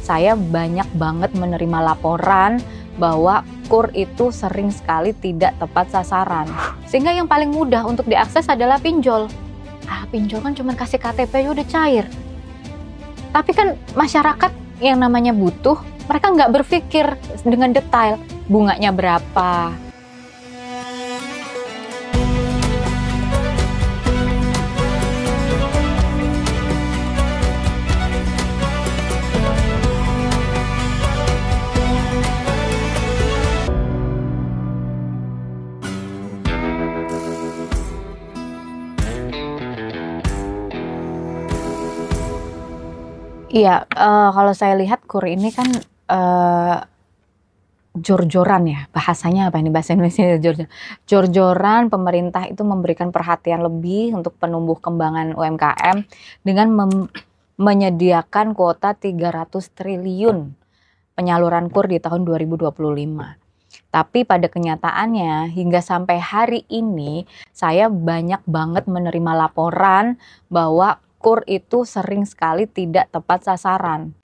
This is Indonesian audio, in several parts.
saya banyak banget menerima laporan bahwa KUR itu sering sekali tidak tepat sasaran. Sehingga yang paling mudah untuk diakses adalah pinjol. Pinjol kan cuma kasih KTP ya udah cair. Tapi kan masyarakat yang namanya butuh, mereka nggak berpikir dengan detail bunganya berapa. Iya, kalau saya lihat KUR ini kan jor-joran ya, bahasanya apa ini bahasa Indonesia jor-joran pemerintah itu memberikan perhatian lebih untuk penumbuh kembangan UMKM dengan menyediakan kuota 300 triliun penyaluran KUR di tahun 2025. Tapi pada kenyataannya hingga sampai hari ini saya banyak banget menerima laporan bahwa KUR itu sering sekali tidak tepat sasaran.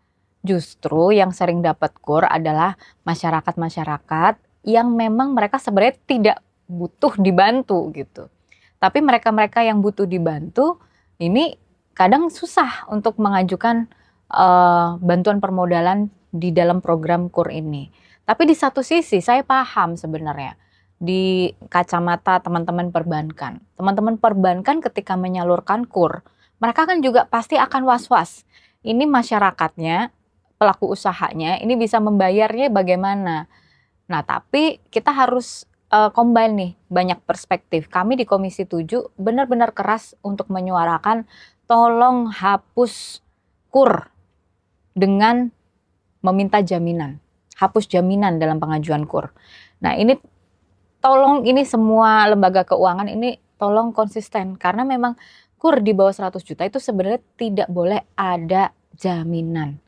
Justru yang sering dapat KUR adalah masyarakat-masyarakat yang memang mereka sebenarnya tidak butuh dibantu gitu. Tapi mereka-mereka yang butuh dibantu ini kadang susah untuk mengajukan bantuan permodalan di dalam program KUR ini. Tapi di satu sisi saya paham sebenarnya di kacamata teman-teman perbankan. Teman-teman perbankan ketika menyalurkan KUR, mereka kan juga pasti akan was-was. Ini masyarakatnya, pelaku usahanya, ini bisa membayarnya bagaimana. Nah, tapi kita harus combine nih, banyak perspektif. Kami di Komisi 7 benar-benar keras untuk menyuarakan tolong hapus KUR dengan meminta jaminan. Hapus jaminan dalam pengajuan KUR. Nah, ini tolong ini semua lembaga keuangan ini tolong konsisten. Karena memang KUR di bawah 100 juta itu sebenarnya tidak boleh ada jaminan.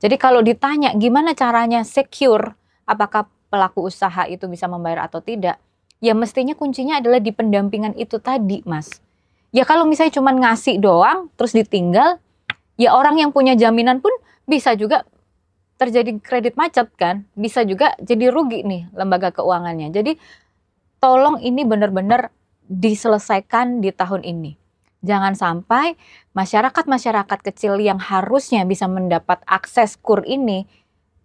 Jadi kalau ditanya gimana caranya secure apakah pelaku usaha itu bisa membayar atau tidak, ya mestinya kuncinya adalah di pendampingan itu tadi, Mas. Ya kalau misalnya cuma ngasih doang terus ditinggal, ya orang yang punya jaminan pun bisa juga terjadi kredit macet kan, bisa juga jadi rugi nih lembaga keuangannya. Jadi tolong ini benar-benar diselesaikan di tahun ini. Jangan sampai masyarakat-masyarakat kecil yang harusnya bisa mendapat akses KUR ini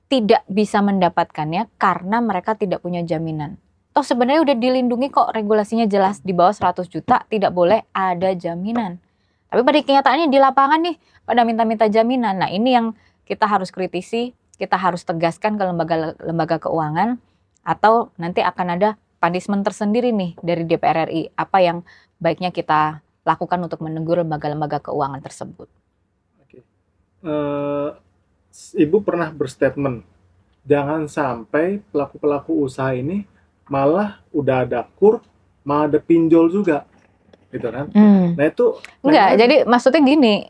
tidak bisa mendapatkannya karena mereka tidak punya jaminan. Toh sebenarnya udah dilindungi kok, regulasinya jelas di bawah 100 juta tidak boleh ada jaminan. Tapi pada kenyataannya di lapangan nih pada minta-minta jaminan. Nah ini yang kita harus kritisi, kita harus tegaskan ke lembaga keuangan atau nanti akan ada punishment tersendiri nih dari DPR RI. Apa yang baiknya kita lakukan untuk menegur lembaga-lembaga keuangan tersebut. Oke. Ibu pernah berstatement, jangan sampai pelaku-pelaku usaha ini malah udah ada KUR, malah ada pinjol juga, gitu kan? Nah itu enggak, jadi maksudnya gini,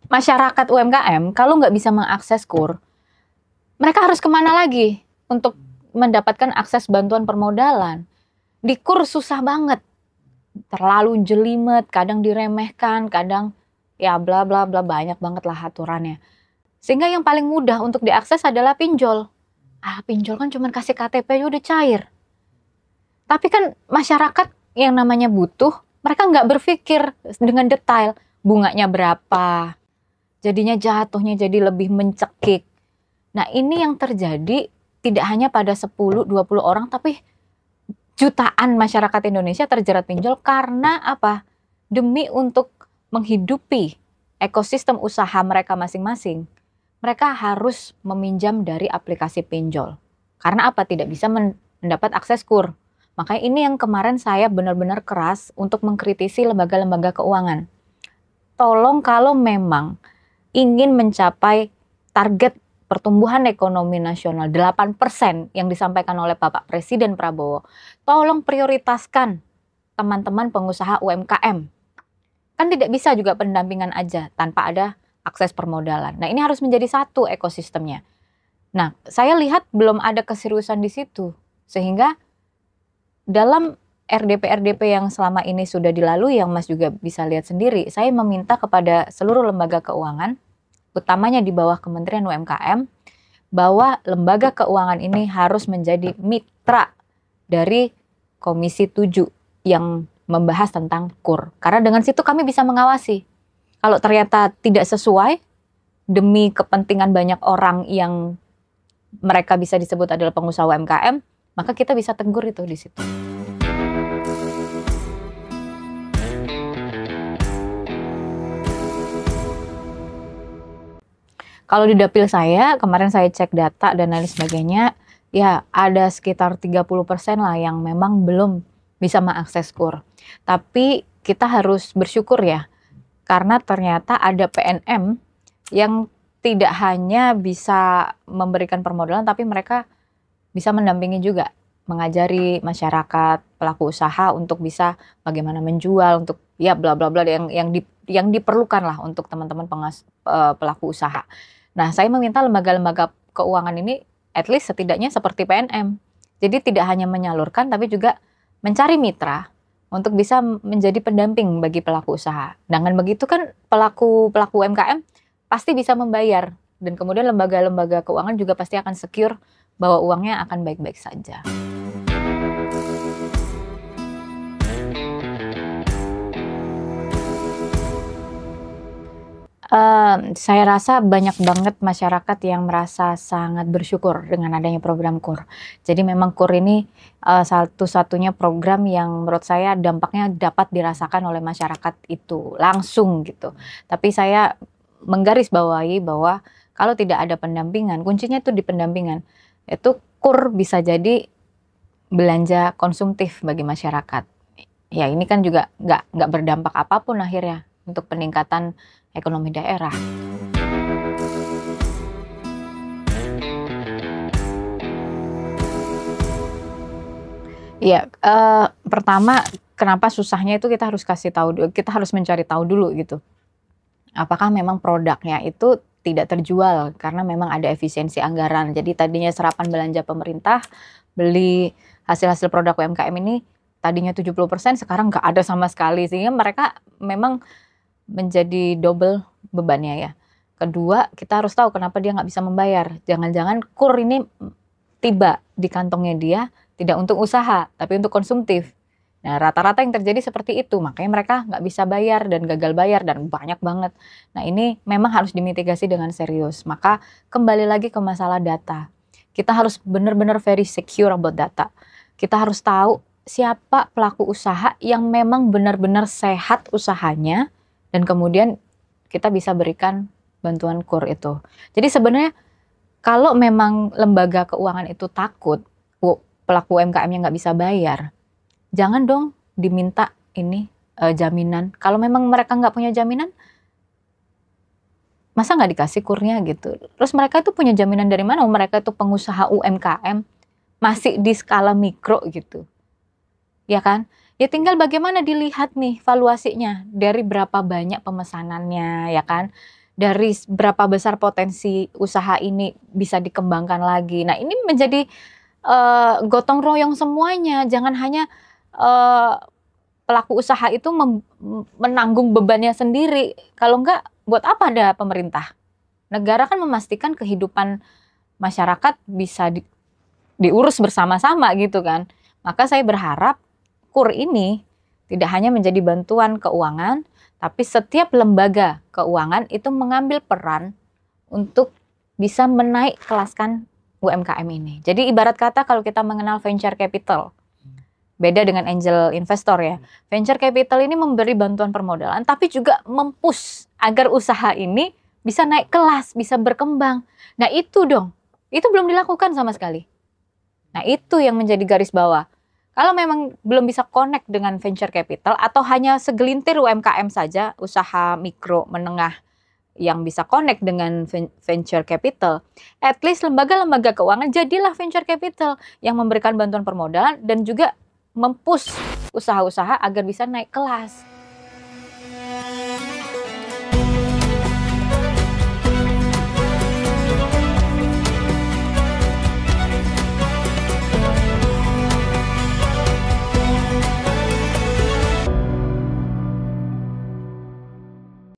masyarakat UMKM kalau nggak bisa mengakses KUR, mereka harus kemana lagi untuk mendapatkan akses bantuan permodalan? Di KUR susah banget. Terlalu jelimet, kadang diremehkan, kadang ya bla bla bla, banyak banget lah aturannya. Sehingga yang paling mudah untuk diakses adalah pinjol. Pinjol kan cuma kasih KTP ya udah cair. Tapi kan masyarakat yang namanya butuh, mereka nggak berpikir dengan detail bunganya berapa. Jadinya jatuhnya jadi lebih mencekik. Nah ini yang terjadi tidak hanya pada 10-20 orang, tapi jutaan masyarakat Indonesia terjerat pinjol karena apa? Demi untuk menghidupi ekosistem usaha mereka masing-masing, mereka harus meminjam dari aplikasi pinjol. Karena apa? Tidak bisa mendapat akses KUR. Makanya ini yang kemarin saya benar-benar keras untuk mengkritisi lembaga-lembaga keuangan. Tolong kalau memang ingin mencapai target pertumbuhan ekonomi nasional 8% yang disampaikan oleh Bapak Presiden Prabowo, tolong prioritaskan teman-teman pengusaha UMKM. Kan tidak bisa juga pendampingan aja tanpa ada akses permodalan. Nah ini harus menjadi satu ekosistemnya. Nah saya lihat belum ada keseriusan di situ. Sehingga dalam RDP-RDP yang selama ini sudah dilalui, yang Mas juga bisa lihat sendiri, saya meminta kepada seluruh lembaga keuangan, utamanya di bawah Kementerian UMKM, bahwa lembaga keuangan ini harus menjadi mitra dari Komisi 7 yang membahas tentang KUR. Karena dengan situ kami bisa mengawasi. Kalau ternyata tidak sesuai demi kepentingan banyak orang yang mereka bisa disebut adalah pengusaha UMKM, maka kita bisa tegur itu di situ. Kalau di dapil saya, kemarin saya cek data dan lain sebagainya, ya ada sekitar 30% lah yang memang belum bisa mengakses KUR. Tapi kita harus bersyukur ya, karena ternyata ada PNM yang tidak hanya bisa memberikan permodalan, tapi mereka bisa mendampingi juga, mengajari masyarakat, pelaku usaha untuk bisa bagaimana menjual, untuk ya bla bla bla yang diperlukan lah untuk teman-teman pelaku usaha. Nah, saya meminta lembaga-lembaga keuangan ini at least setidaknya seperti PNM. Jadi tidak hanya menyalurkan tapi juga mencari mitra untuk bisa menjadi pendamping bagi pelaku usaha. Dengan begitu kan pelaku UMKM pasti bisa membayar dan kemudian lembaga-lembaga keuangan juga pasti akan secure bahwa uangnya akan baik-baik saja. Saya rasa banyak banget masyarakat yang merasa sangat bersyukur dengan adanya program KUR. Jadi memang KUR ini satu-satunya program yang menurut saya dampaknya dapat dirasakan oleh masyarakat itu langsung gitu. Tapi saya menggarisbawahi bahwa kalau tidak ada pendampingan, kuncinya itu di pendampingan. Itu KUR bisa jadi belanja konsumtif bagi masyarakat. Ya ini kan juga nggak berdampak apapun akhirnya untuk peningkatan ekonomi daerah. Ya, pertama kenapa susahnya itu kita harus kasih tahu, kita harus mencari tahu dulu gitu. Apakah memang produknya itu tidak terjual karena memang ada efisiensi anggaran. Jadi tadinya serapan belanja pemerintah beli hasil-hasil produk UMKM ini tadinya 70%, sekarang nggak ada sama sekali, sehingga mereka memang menjadi double bebannya ya. Kedua, kita harus tahu kenapa dia nggak bisa membayar. Jangan-jangan KUR ini tiba di kantongnya dia tidak untuk usaha, tapi untuk konsumtif. Nah, rata-rata yang terjadi seperti itu, makanya mereka nggak bisa bayar dan gagal bayar dan banyak banget. Nah, ini memang harus dimitigasi dengan serius. Maka kembali lagi ke masalah data. Kita harus benar-benar very secure about data. Kita harus tahu siapa pelaku usaha yang memang benar-benar sehat usahanya, dan kemudian kita bisa berikan bantuan KUR itu. Jadi sebenarnya kalau memang lembaga keuangan itu takut pelaku UMKM-nya nggak bisa bayar, jangan dong diminta ini jaminan. Kalau memang mereka nggak punya jaminan, masa nggak dikasih KUR-nya gitu. Terus mereka itu punya jaminan dari mana? Mereka itu pengusaha UMKM, masih di skala mikro gitu. Ya kan? Ya tinggal bagaimana dilihat nih valuasinya, dari berapa banyak pemesanannya, ya kan? Dari berapa besar potensi usaha ini bisa dikembangkan lagi. Nah, ini menjadi gotong royong semuanya. Jangan hanya pelaku usaha itu menanggung bebannya sendiri. Kalau enggak, buat apa ada pemerintah? Negara kan memastikan kehidupan masyarakat bisa diurus bersama-sama gitu kan. Maka saya berharap KUR ini tidak hanya menjadi bantuan keuangan, tapi setiap lembaga keuangan itu mengambil peran untuk bisa menaik kelaskan UMKM ini. Jadi ibarat kata kalau kita mengenal venture capital, beda dengan angel investor ya. Venture capital ini memberi bantuan permodalan, tapi juga mempush agar usaha ini bisa naik kelas, bisa berkembang. Nah itu dong, itu belum dilakukan sama sekali. Nah itu yang menjadi garis bawah. Kalau memang belum bisa connect dengan venture capital atau hanya segelintir UMKM saja, usaha mikro menengah yang bisa connect dengan venture capital, at least lembaga-lembaga keuangan jadilah venture capital yang memberikan bantuan permodalan dan juga mempush usaha-usaha agar bisa naik kelas.